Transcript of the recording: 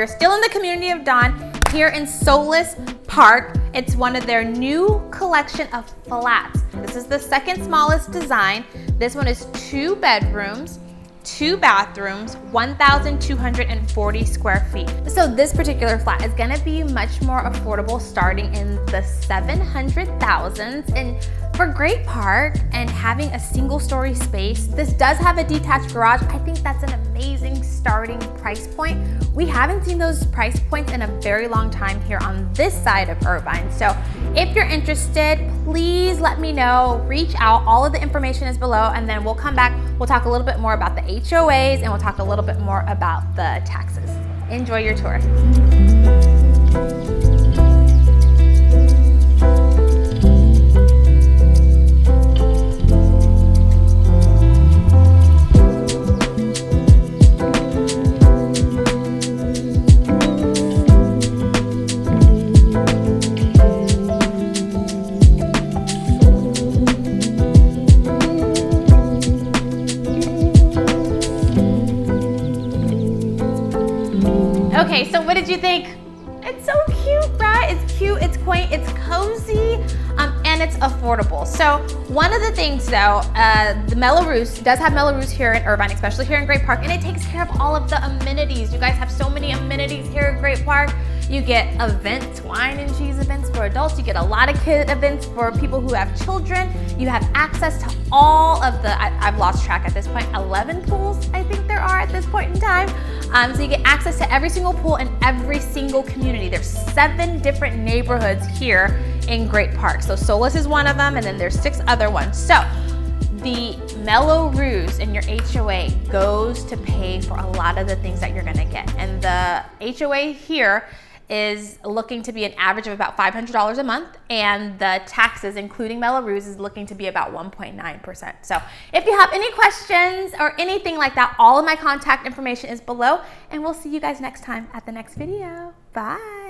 We're still in the community of Dawn here in Solis Park. It's one of their new collection of flats. This is the second smallest design. This one is 2 bedrooms, 2 bathrooms, 1,240 square feet. So this particular flat is gonna be much more affordable, starting in the 700,000s. And for Great Park and having a single story space, this does have a detached garage. I think that's an amazing starting price point. We haven't seen those price points in a very long time here on this side of Irvine. So if you're interested, please let me know, reach out. All of the information is below, and then we'll come back. We'll talk a little bit more about the HOAs, and we'll talk a little bit more about the taxes. Enjoy your tour. Okay, so what did you think? It's so cute, right? It's cute, it's quaint, it's cozy, and it's affordable. So one of the things though, the Melrose does have Melrose here in Irvine, especially here in Great Park, and it takes care of all of the amenities. You guys have so many amenities here at Great Park. You get events, wine and cheese events for adults. You get a lot of kid events for people who have children. You have access to all of the, I've lost track at this point, 11 pools I think there are at this point in time. So you get access to every single pool in every single community. There's 7 different neighborhoods here in Great Park. So Solis is one of them, and then there's 6 other ones. So the Melrose in your HOA goes to pay for a lot of the things that you're gonna get. And the HOA here is looking to be an average of about $500 a month, and the taxes, including Melrose, is looking to be about 1.9%. So if you have any questions or anything like that, all of my contact information is below, and we'll see you guys next time at the next video. Bye.